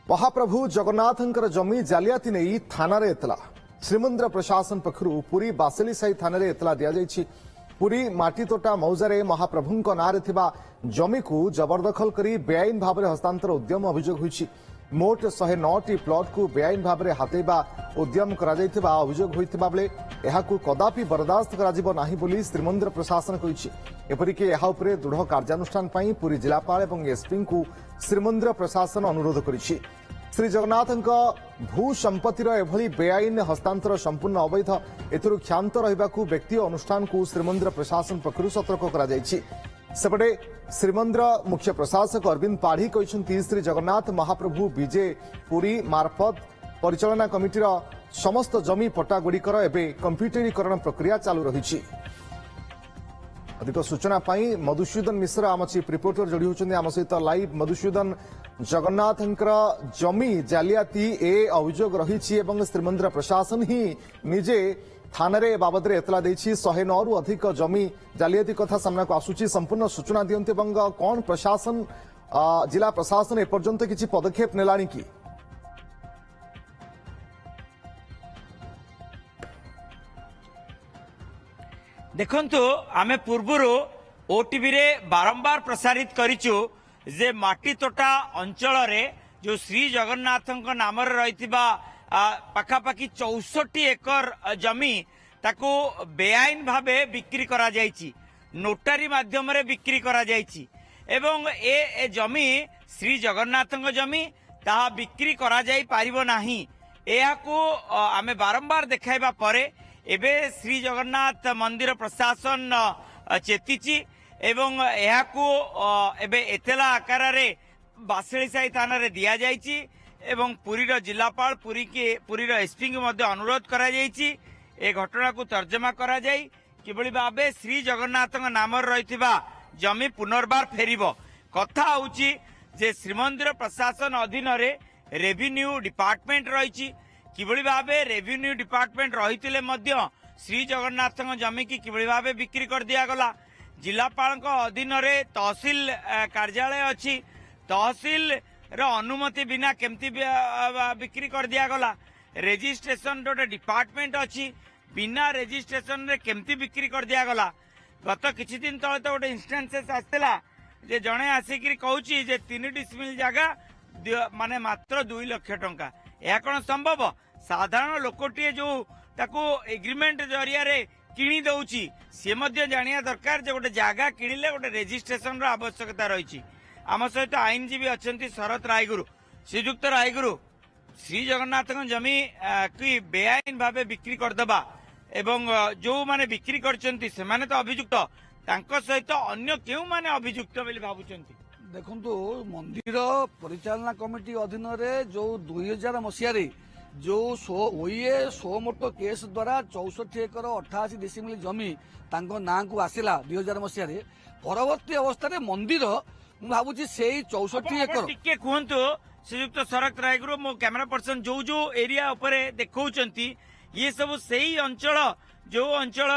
महाप्रभु जगन्नाथंकर जमी जालियाती नहीं थाना रे एतला श्रीमंदिर प्रशासन पक्षरु पुरी बासेली साई थाना रे एतला दिया जायछि। पुरी माटीतोटा मौजारे महाप्रभुंक नारे थिबा जमी को जबरदखल करी बेआईन भाव में हस्तांतर उद्यम अभियोग होइछि। मोट 109टी प्लॉट को बेआईन भाव में हातेबा उद्यम करा जायथिबा अभियोग होइथिबा बेले एहाकु कदापि बर्दाश्त कराजिबो नाही बोली श्रीमंदिर प्रशासन कहिछि। एपरिके एहा उपरे दृढ़ कार्यानुष्ठान पई पुरी जिलापाल एवं एसपी को श्रीमंदिर प्रशासन अनुरोध करिछि। श्री जगन्नाथंक भू संपत्तिर एभली बेआईन हस्तांतर संपूर्ण अवैध एथुरु क्षांत रहिबाकु व्यक्ति अनुष्ठान को श्रीमंदिर प्रशासन पक्षरु सतर्क करा जायछि। सेपटे श्रीमंदिर मुख्य प्रशासक अरविंद पाढ़ी कहते श्री जगन्नाथ महाप्रभु विजे पुरी मार्फत परिचालना कमिटीर समस्त जमी पट्टा गुड़िकर एवं कंप्यूटरीकरण प्रक्रिया चालू रही। अधिक सूचना पाई मधुसूदन मिश्र आम चीफ रिपोर्टर जोड़ी होती आम सहित लाइव। मधुसूदन, जगन्नाथंकर जमी जालियाती ए अभियोग रही श्रीमंदिर प्रशासन ही निजे थाना रे बाबद एतला देछि। 109 रु अधिक जमी जालियाती कथा सामना को आसुची। संपूर्ण सूचना दियंते एवं कौन प्रशासन जिला प्रशासन एपर्यंत किछि पदक्षेप नेलानी कि? देखंतु आमे पूर्वरु ओटीवी रे बारंबार प्रसारित करिचु जे माटीतोटा अंचल रे जो श्री जगन्नाथंक नाम रे रहितिबा पाखापाखि 64 एकर जमी ताको बेआईन भावे बिक्री करा जायछि। नोटारी माध्यम रे बिक्री करा जायछि एवं ए जमी श्री जगन्नाथंक जमी ताहा बिक्री करा जाई पारिबो नाही। एहाकू आमे बारंबार देखाइबा परे एबे श्री जगन्नाथ मंदिर प्रशासन चेतीची एवं एहाकू एबे एतेला आकार रे बासेली साई थाना रे दिया जायछि एवं पुरीर जिलापाल पुरीर एसपी को मध्य अनुरोध करा जायछि। ए घटना को तर्जमा करा जाई किबळी भाबे श्री जगन्नाथ नाम रहिथिबा जमी पुनर्बार फेरिबो। कथा होउछि जे श्रीमंदिर प्रशासन अधीन रे रेवेन्यू डिपार्टमेंट रहिछि। किबळी भाबे रेवेन्यू डिपार्टमेंट रहितिले मध्य श्री जगन्नाथ जमी की किबळी भाबे बिक्री कर दिया गला। जिलापाल अधीन रे तहसील कार्यालय अछि। तहसील रो अनुमति बिना केमती बिक्री कर दिया गला। रजिस्ट्रेशन गोटे डिपार्टमेंट अछि, बिना रजिस्ट्रेशन रे केमती बिक्री कर दिया गला। गत किछि दिन तले तो गोटे इंस्टेंसेस आस्तेला जे जणे आसिकरी कहूची जे 3 डिसमिल जगह माने मात्र 2 लाख टंका। या कोन संभव? साधारण लोकटीए जो ताको एग्रीमेंट जरिया रे किणी दउची से मध्य जानिया दरकार जे गोटे जगह किणिले गोटे रजिस्ट्रेशन रो आवश्यकता रहिछि। आम सहित आईनजीवी अच्छा शरत रायगुरु, श्रीजुक्त रायगुरु श्री जगन्नाथ जमी की बेआईन भावे बिक्री करदबा एवं जो माने बिक्री करछंती सेमाने तो अभियुक्त, तांको सहित अन्य केउ माने अभियुक्त बोली भाबुछंती? देखंतु मंदिर परिचालना कमिटी अधीन रे जो 2000 मसीह रे जो ओए 100 मोटो केस द्वारा 64 एकर 88 डिसिमिल जमी तांको ना को आसिला 2000 मसीह रे। परवर्ती अवस्था रे मंदिर मु भाबुची सेही 64 एकर टिके कहंतु श्रीयुक्त शरत रायगुरु मो कैमरा पर्सन जो जो एरिया उपरे देखौचंती ये सब सही अंचल जो अंचल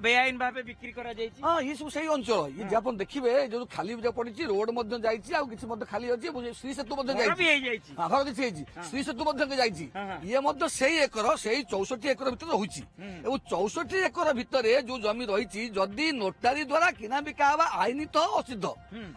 बेआईन भावे बिक्री करा जायछि। हां ये सब सही अंचल ये जापन देखिबे जो खाली जो पड़िछि रोड मध्य जायछि आ किछि मध्य खाली अछि श्री सेतु मध्य जायछि। हां घर किछि जायछि श्री सेतु मध्य जायछि। ये मध्य सही एकर सही 64 एकर भीतर रहुछि एवं 64 एकर भीतर जो जमी रहिछि जदी नोटारी द्वारा किना बिका हवा आईन तो असिद्ध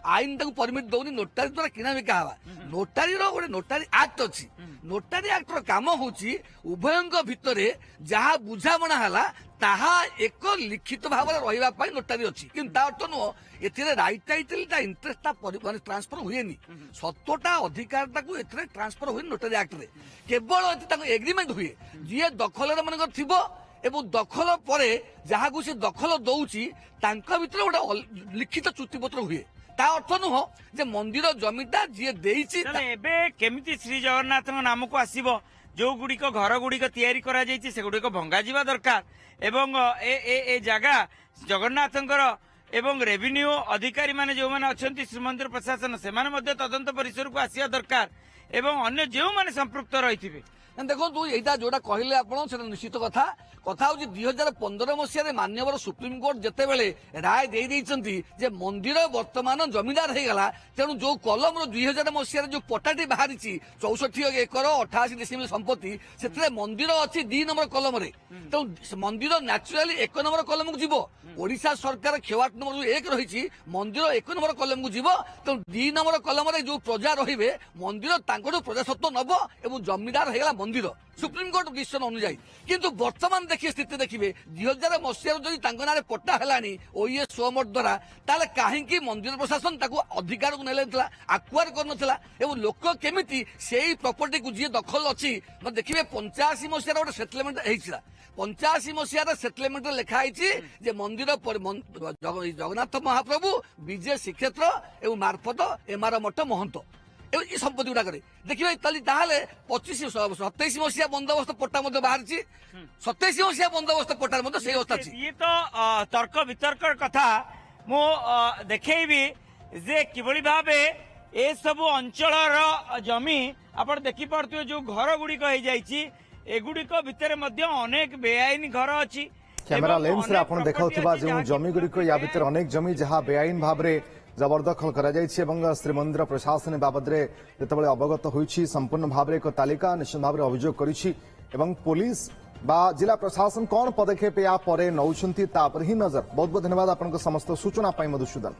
आईन ताको परमिट दउनी नोटारी द्वारा किना बिका हवा। नोटारी रो गोटे नोटारी एक्ट अछि। नोटारी एक्ट रो काम होछि उभयंक भीतर जहा बुझामणा हला ताहा एक लिखित भाव रहिबा पई नोटारी अछि। किंतु ता अर्थ नो एथिरे राइट टाइटल ता इंटरेस्ट ता माने ट्रांसफर हुएनी। सत्तोटा अधिकार ताकू एथिरे ट्रांसफर हुए नोटारी एक्ट रे। केवल एथि ताको एग्रीमेंट हुए जे दखलर माने थिबो एवं दखल परे जहा को से दखल दउची तांका भितर गोटे लिखित चुक्तिपत्र हुए। ता अर्थ नुह जे मंदिर जमीटा जे देइची एबे केमिति श्री जगन्नाथ नाम को आसीबो जो गुड़िक घर गुड़िक तैयारी करा जायछि से गुड़िक भंगा जिबा दरकार एवं ए जगह जगन्नाथंकर एवं रेवेन्यू अधिकारी माने जो माने अछंती श्रीमंदिर प्रशासन से माने मध्य तदंत परिसर को आसिया दरकार एवं अन्य जो माने संपृक्त रहिथिबे ଦେଖନ୍ତୁ ଏଇଟା ଯୋଉଟା କହିଲେ ଆପଣ ସେଟା ନିଶ୍ଚିତ କଥା ହଉଛି 2015 ମସିହାରେ ମାନ୍ୟବର ସୁପ୍ରିମକୋର୍ଟ ଯେତେବେଳେ ରାୟ ଦେଇଛନ୍ତି ଯେ ମନ୍ଦିର ବର୍ତ୍ତମାନ ଜମିଦାର ହେଇଗଲା, ତେଣୁ ଯୋଉ କଲମର 2000 ମସିହାରେ ଯୋଉ ପଟାଟି ବାହାରିଛି 64 ଏକର 88 ଡେସିମିଲ ସମ୍ପତ୍ତି, ସେଥିରେ ମନ୍ଦିର ଅଛି 2 ନମ୍ବର କଲମରେ। ତେଣୁ ମନ୍ଦିର ନ୍ୟାଚୁରାଲି 1 ନମ୍ବର କଲମକୁ ଯିବ। ଓଡିଶା ସରକାର ଖେୱାଟ ନମ୍ବର ଯୋଉ 1 ରହିଛି, ମନ୍ଦିର 1 ନମ୍ବର କଲମକୁ ଯିବ। ତେଣୁ 2 ନମ୍ବର କଲମରେ ଯୋଉ ପ୍ରଜା ରହିବେ, ମନ୍ଦିର ତାଙ୍କଠୁ ପ୍ରଜାସତ୍ତ୍ୱ ନବ ଏବଂ ଜମିଦାର ହେଇଗଲା ମନ୍ଦିର ସୁପ୍ରିମକୋର୍ଟ ଡିସିସନ ଅନୁଯାୟୀ। କିନ୍ତୁ ବର୍ତ୍ତମାନ ଦେଖିବେ ସ୍ଥିତି ଦେଖିବେ 2000 ମସିହାରୁ ଯଦି ତାଙ୍କ ନାଁରେ ପଟ୍ଟା ହେଲାଣି ଓଏସ୍ ସୋମର ଦ୍ୱାରା, ତାହେଲେ କାହିଁକି ମନ୍ଦିର ପ୍ରଶାସନ ତାକୁ ଅଧିକାରକୁ ନେଇଥିଲା, ଆକ୍ୱାର କରିନଥିଲା ଏବଂ ଲୋକ କେମିତି ସେଇ ପ୍ରପର୍ଟିକୁ ଯିଏ ଦଖଲ ଅଛି, ଦେଖିବେ 85 ମସିହାର ଗୋଟେ ସେଟଲମେଣ୍ଟ ହେଇଥିଲା। 85 ମସିହାର ସେଟଲମେଣ୍ଟରେ ଲେଖା ହେଇଛି ଯେ ମନ୍ଦିର ଜଗନ୍ନାଥ ମହାପ୍ରଭୁ, ବିଜେ ଶ୍ରୀକ୍ଷେତ୍ର ଏବଂ ମାର୍ଫତ ଏମାର ମଠ ମହନ୍ତ এই সম্পত্তি গুড়াকরে দেখবে তাহলে 27 মସିହା বন্দোবস্ত পট্টা মধ্যে বাহারিছি, 27 মସିହା বন্দোবস্ত পট্টার মধ্যে সেই অবস্থা আছে। ইয়ে তো তর্ক বিতর্কর কথা মু দেখেইবি যে কিভাবে ভাবে এসবু অঞ্চলর জমি আপনার দেখিপারে যে ঘর গুড়িক হয়ে যাই, এগুড়িক ভিতরে মধ্যে অনেক বেআইন ঘর অছি। ক্যামেরা লেন্স রে আপন দেখাউথিবা যে জমি গুড়িক ইয়া ভিতরে অনেক জমি যাহা বেআইন ভাবে জবরদখল করা যাইছে এবং শ্রীমন্দির প্রশাসন বাবদরে যেতবে অবগত হয়েছি সম্পূর্ণ ভাবে এক তালিকা নিশ্চিত ভাবে অভিযোগ করেছি এবং পুলিশ বা জেলা প্রশাসন কোন পদক্ষেপ या পরে নৌছন্তি তা উপরে হি নজর। বহুত বহুত ধন্যবাদ আপনার সমস্ত সূচনা পাই মধুসূদন।